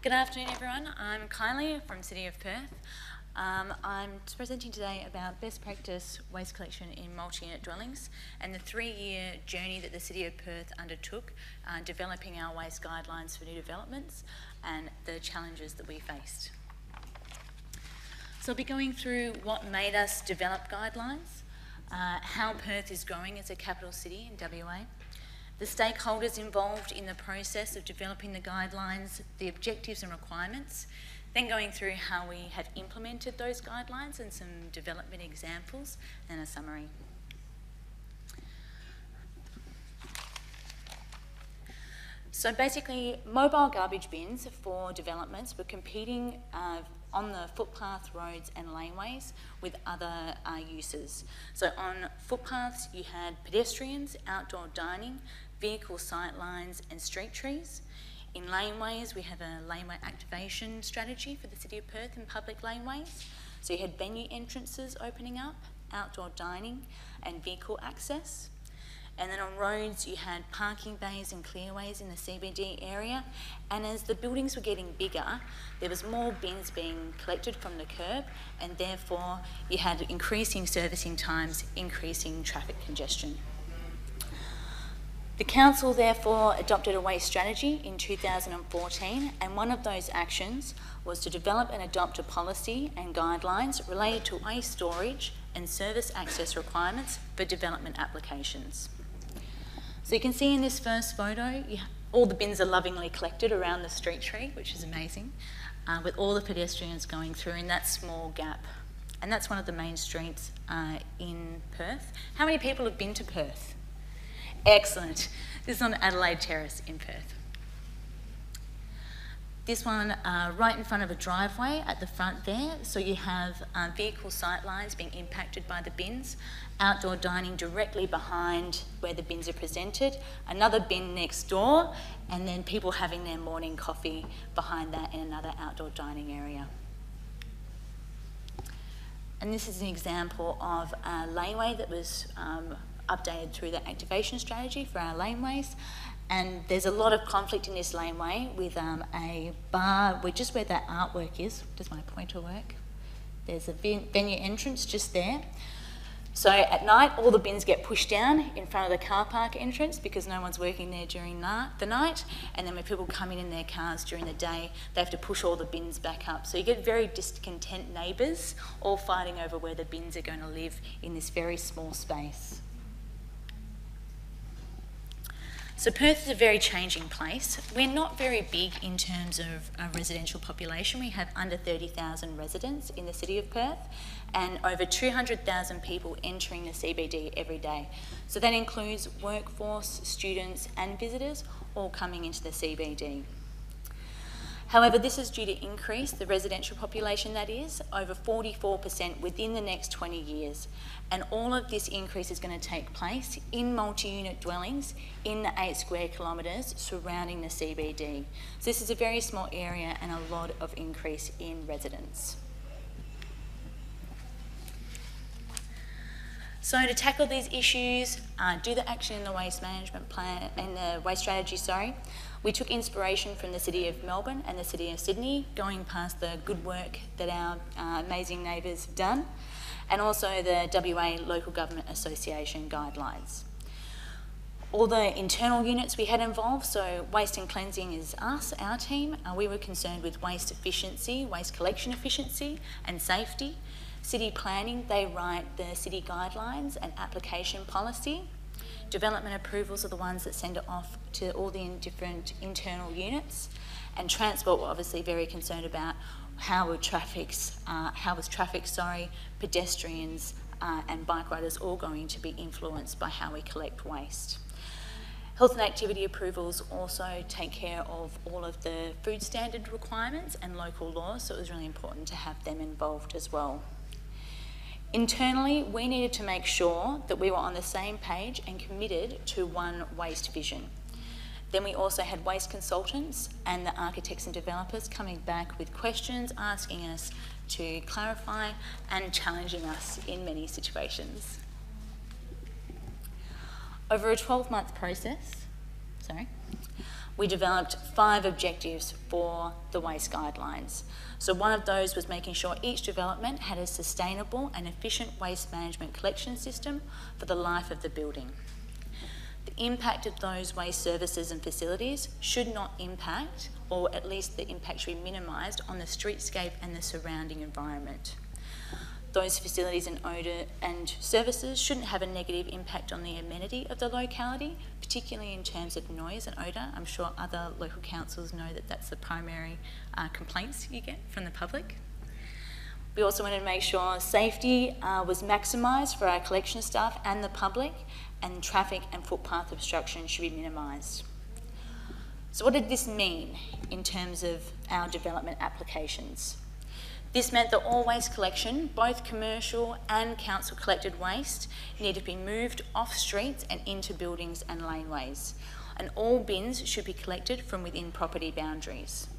Good afternoon, everyone. I'm Kylie from City of Perth. I'm presenting today about best practice waste collection in multi-unit dwellings and the 3-year journey that the City of Perth undertook developing our waste guidelines for new developments and the challenges that we faced. So I'll be going through what made us develop guidelines, how Perth is growing as a capital city in WA, the stakeholders involved in the process of developing the guidelines, the objectives and requirements, then going through how we have implemented those guidelines and some development examples and a summary. So basically, mobile garbage bins for developments were competing on the footpath, roads and laneways with other uses. So on footpaths, you had pedestrians, outdoor dining, vehicle sightlines and street trees. In laneways, we have a laneway activation strategy for the City of Perth in public laneways. So you had venue entrances opening up, outdoor dining and vehicle access. And then on roads, you had parking bays and clearways in the CBD area. And as the buildings were getting bigger, there was more bins being collected from the curb, and therefore you had increasing servicing times, increasing traffic congestion. The Council therefore adopted a waste strategy in 2014, and one of those actions was to develop and adopt a policy and guidelines related to waste storage and service access requirements for development applications. So you can see in this first photo, all the bins are lovingly collected around the street tree, which is amazing, with all the pedestrians going through in that small gap. And that's one of the main streets in Perth. How many people have been to Perth? Excellent. This is on Adelaide Terrace in Perth. This one right in front of a driveway at the front there. So you have vehicle sight lines being impacted by the bins, outdoor dining directly behind where the bins are presented, another bin next door, and then people having their morning coffee behind that in another outdoor dining area. And this is an example of a laneway that was updated through the activation strategy for our laneways. And there's a lot of conflict in this laneway with a bar, just where that artwork is. Does my pointer work? There's a venue entrance just there. So at night, all the bins get pushed down in front of the car park entrance because no one's working there during the night. And then when people come in their cars during the day, they have to push all the bins back up. So you get very discontent neighbours all fighting over where the bins are going to live in this very small space. So Perth is a very changing place. We're not very big in terms of a residential population. We have under 30,000 residents in the City of Perth and over 200,000 people entering the CBD every day. So that includes workforce, students and visitors all coming into the CBD. However, this is due to increase the residential population, that is, over 44% within the next 20 years. And all of this increase is going to take place in multi-unit dwellings in the 8 square kilometres surrounding the CBD. So this is a very small area and a lot of increase in residents. So to tackle these issues, do the action in the waste management plan and the waste strategy, we took inspiration from the City of Melbourne and the City of Sydney, going past the good work that our amazing neighbours have done, and also the WA Local Government Association guidelines. All the internal units we had involved, so waste and cleansing is us, our team. We were concerned with waste efficiency, waste collection efficiency and safety. City planning, they write the city guidelines and application policy. Development approvals are the ones that send it off to all the different internal units. And transport, we're obviously very concerned about how was traffic, pedestrians and bike riders all going to be influenced by how we collect waste. Health and activity approvals also take care of all of the food standard requirements and local laws, so it was really important to have them involved as well. Internally, we needed to make sure that we were on the same page and committed to one waste vision. Then we also had waste consultants and the architects and developers coming back with questions, asking us to clarify and challenging us in many situations. Over a 12-month process, we developed 5 objectives for the waste guidelines. So one of those was making sure each development had a sustainable and efficient waste management collection system for the life of the building. The impact of those waste services and facilities should not impact, or at least the impact should be minimised, on the streetscape and the surrounding environment. Those facilities and odour and services shouldn't have a negative impact on the amenity of the locality, particularly in terms of noise and odour. I'm sure other local councils know that that's the primary complaints you get from the public. We also wanted to make sure safety was maximised for our collection staff and the public, and traffic and footpath obstruction should be minimised. So what did this mean in terms of our development applications? This meant that all waste collection, both commercial and council collected waste, needed to be moved off streets and into buildings and laneways, and all bins should be collected from within property boundaries.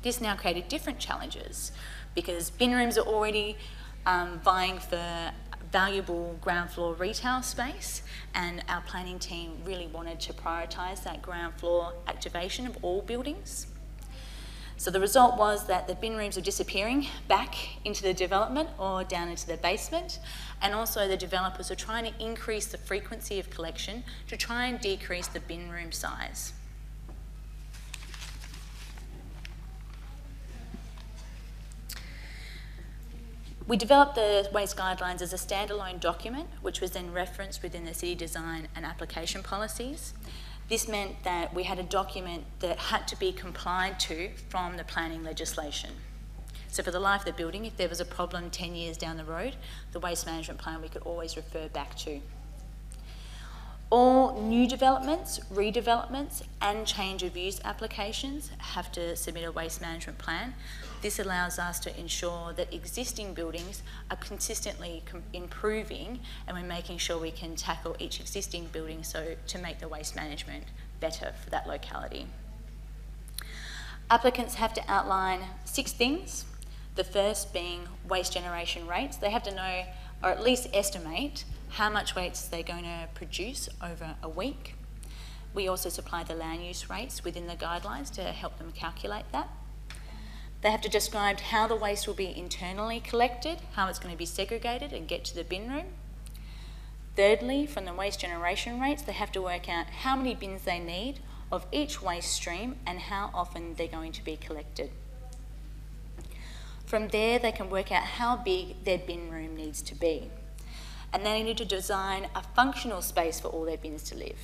This now created different challenges because bin rooms are already vying for valuable ground floor retail space, and our planning team really wanted to prioritise that ground floor activation of all buildings. So the result was that the bin rooms were disappearing back into the development or down into the basement, and also the developers were trying to increase the frequency of collection to try and decrease the bin room size. We developed the waste guidelines as a standalone document, which was then referenced within the city design and application policies. This meant that we had a document that had to be complied to from the planning legislation. So for the life of the building, if there was a problem 10 years down the road, the waste management plan we could always refer back to. All new developments, redevelopments and change of use applications have to submit a waste management plan. This allows us to ensure that existing buildings are consistently improving, and we're making sure we can tackle each existing building so to make the waste management better for that locality. Applicants have to outline 6 things. The first being waste generation rates. They have to know, or at least estimate, how much waste they're going to produce over a week. We also supply the land use rates within the guidelines to help them calculate that. They have to describe how the waste will be internally collected, how it's going to be segregated and get to the bin room. Thirdly, from the waste generation rates, they have to work out how many bins they need of each waste stream and how often they're going to be collected. From there, they can work out how big their bin room needs to be. And they need to design a functional space for all their bins to live.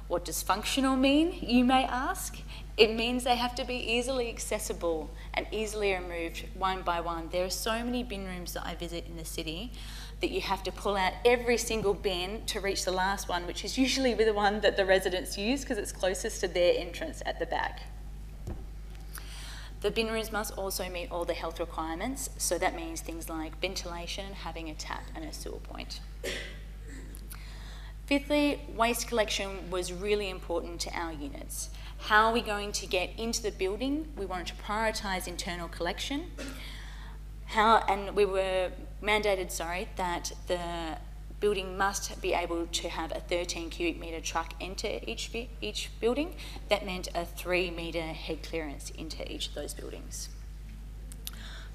What does functional mean, you may ask? It means they have to be easily accessible and easily removed one by one. There are so many bin rooms that I visit in the city that you have to pull out every single bin to reach the last one, which is usually the one that the residents use because it's closest to their entrance at the back. The bin rooms must also meet all the health requirements, so that means things like ventilation, having a tap and a sewer point. Fifthly, waste collection was really important to our units. How are we going to get into the building? We wanted to prioritise internal collection. And we were mandated, that the building must be able to have a 13 cubic metre truck enter each building. That meant a 3 metre head clearance into each of those buildings.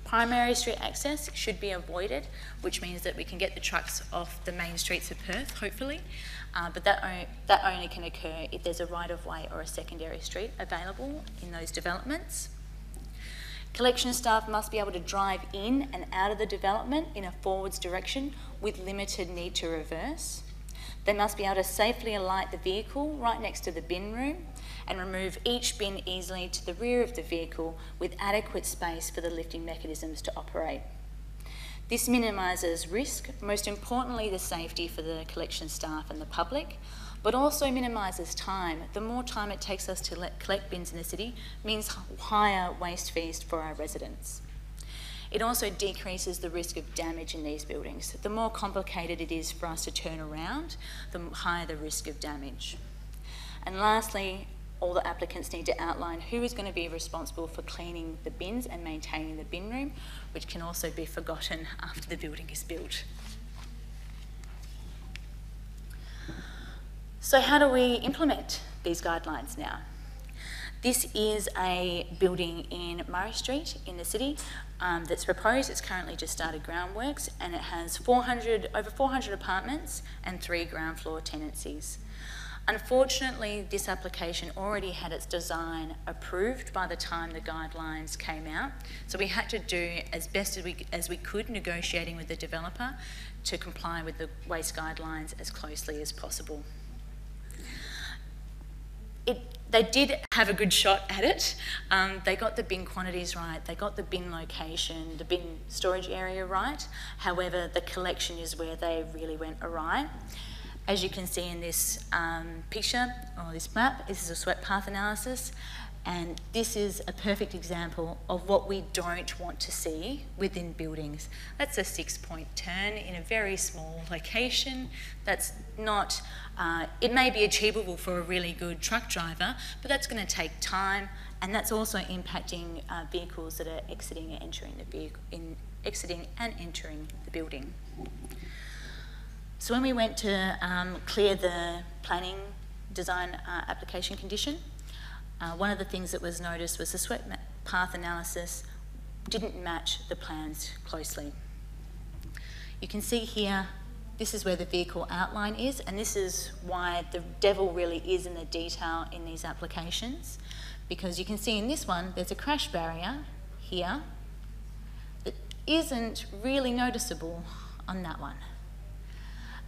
Primary street access should be avoided, which means that we can get the trucks off the main streets of Perth, hopefully, but that only can occur if there's a right-of-way or a secondary street available in those developments. Collection staff must be able to drive in and out of the development in a forwards direction with limited need to reverse. They must be able to safely alight the vehicle right next to the bin room and remove each bin easily to the rear of the vehicle with adequate space for the lifting mechanisms to operate. This minimises risk, most importantly the safety for the collection staff and the public, but also minimises time. The more time it takes us to collect bins in the city means higher waste fees for our residents. It also decreases the risk of damage in these buildings. The more complicated it is for us to turn around, the higher the risk of damage. And lastly, all the applicants need to outline who is going to be responsible for cleaning the bins and maintaining the bin room, which can also be forgotten after the building is built. So how do we implement these guidelines now? This is a building in Murray Street in the city that's proposed. It's currently just started groundworks, and it has over 400 apartments and 3 ground floor tenancies. Unfortunately, this application already had its design approved by the time the guidelines came out, so we had to do as best as we could, negotiating with the developer to comply with the waste guidelines as closely as possible. They did have a good shot at it. They got the bin quantities right, they got the bin location, the bin storage area right. However, the collection is where they really went awry. As you can see in this picture, or this map, this is a swept path analysis, and this is a perfect example of what we don't want to see within buildings. That's a 6-point turn in a very small location. That's not, it may be achievable for a really good truck driver, but that's going to take time, and that's also impacting vehicles that are exiting and entering the building. So when we went to clear the planning design application condition, one of the things that was noticed was the swept path analysis didn't match the plans closely. You can see here, this is where the vehicle outline is, and this is why the devil really is in the detail in these applications, because you can see in this one, there's a crash barrier here that isn't really noticeable on that one.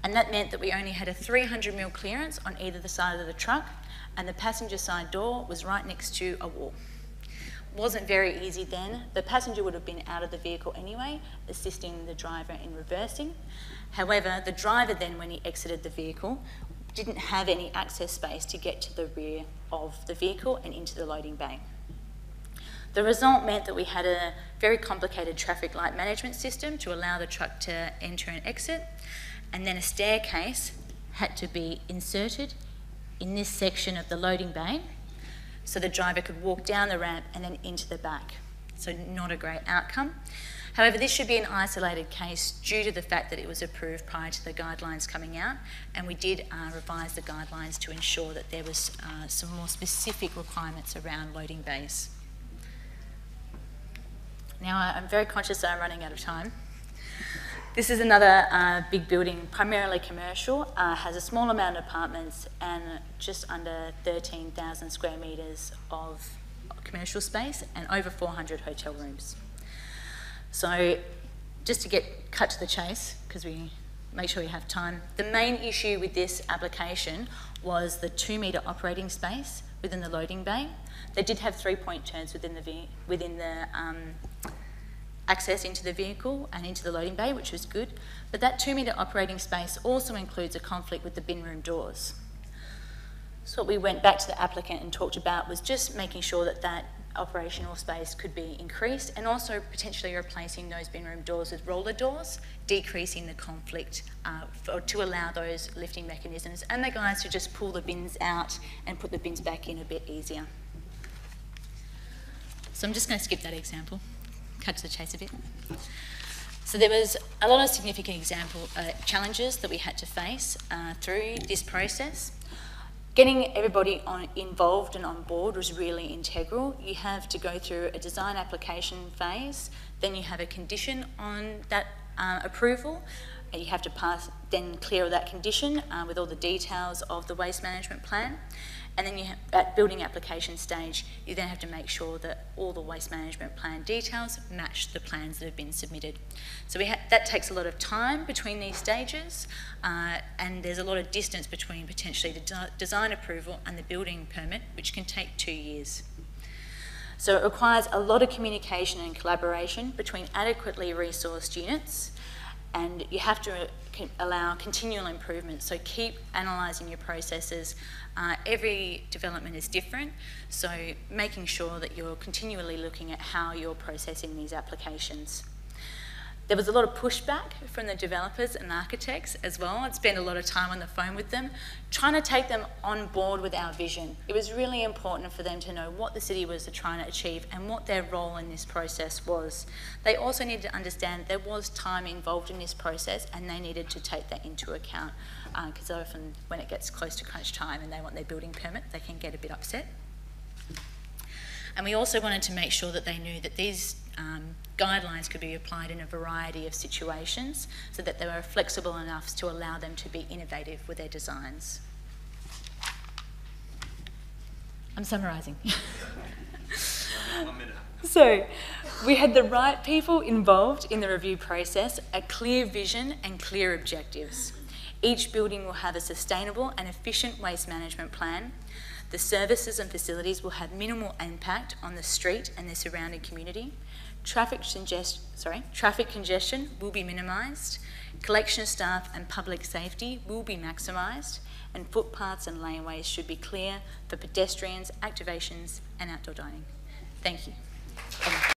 And that meant that we only had a 300mm clearance on either the side of the truck, and the passenger side door was right next to a wall. Wasn't very easy then. The passenger would have been out of the vehicle anyway, assisting the driver in reversing. However, the driver then, when he exited the vehicle, didn't have any access space to get to the rear of the vehicle and into the loading bay. The result meant that we had a very complicated traffic light management system to allow the truck to enter and exit, and then a staircase had to be inserted in this section of the loading bay so the driver could walk down the ramp and then into the back. So not a great outcome. However, this should be an isolated case due to the fact that it was approved prior to the guidelines coming out, and we did revise the guidelines to ensure that there was some more specific requirements around loading bays. Now, I'm very conscious that I'm running out of time. This is another big building, primarily commercial, has a small amount of apartments and just under 13,000 square metres of commercial space and over 400 hotel rooms. So just to get cut to the chase, because we make sure we have time, the main issue with this application was the 2-metre operating space within the loading bay. They did have 3-point turns within the access into the vehicle and into the loading bay, which was good, but that 2-metre operating space also includes a conflict with the bin room doors. So what we went back to the applicant and talked about was just making sure that that operational space could be increased, and also potentially replacing those bin room doors with roller doors, decreasing the conflict to allow those lifting mechanisms and the guys to just pull the bins out and put the bins back in a bit easier. So I'm just going to skip that example. Cut to the chase a bit. So there was a lot of significant challenges that we had to face through this process. Getting everybody involved and on board was really integral. You have to go through a design application phase, then you have a condition on that approval. You have to then clear that condition with all the details of the waste management plan. And then at building application stage, you then have to make sure that all the waste management plan details match the plans that have been submitted. So that takes a lot of time between these stages, and there's a lot of distance between potentially the design approval and the building permit, which can take 2 years. So it requires a lot of communication and collaboration between adequately resourced units, and you have to allow continual improvement. So keep analysing your processes. Every development is different, so making sure that you're continually looking at how you're processing these applications. There was a lot of pushback from the developers and architects as well. I'd spent a lot of time on the phone with them, trying to take them on board with our vision. It was really important for them to know what the city was trying to achieve and what their role in this process was. They also needed to understand there was time involved in this process, and they needed to take that into account, because often when it gets close to crunch time and they want their building permit, they can get a bit upset. And we also wanted to make sure that they knew that these guidelines could be applied in a variety of situations so that they were flexible enough to allow them to be innovative with their designs. I'm summarising. 1 minute. So, we had the right people involved in the review process, a clear vision and clear objectives. Each building will have a sustainable and efficient waste management plan. The services and facilities will have minimal impact on the street and the surrounding community. Traffic congestion will be minimised. Collection staff and public safety will be maximised. And footpaths and laneways should be clear for pedestrians, activations and outdoor dining. Thank you.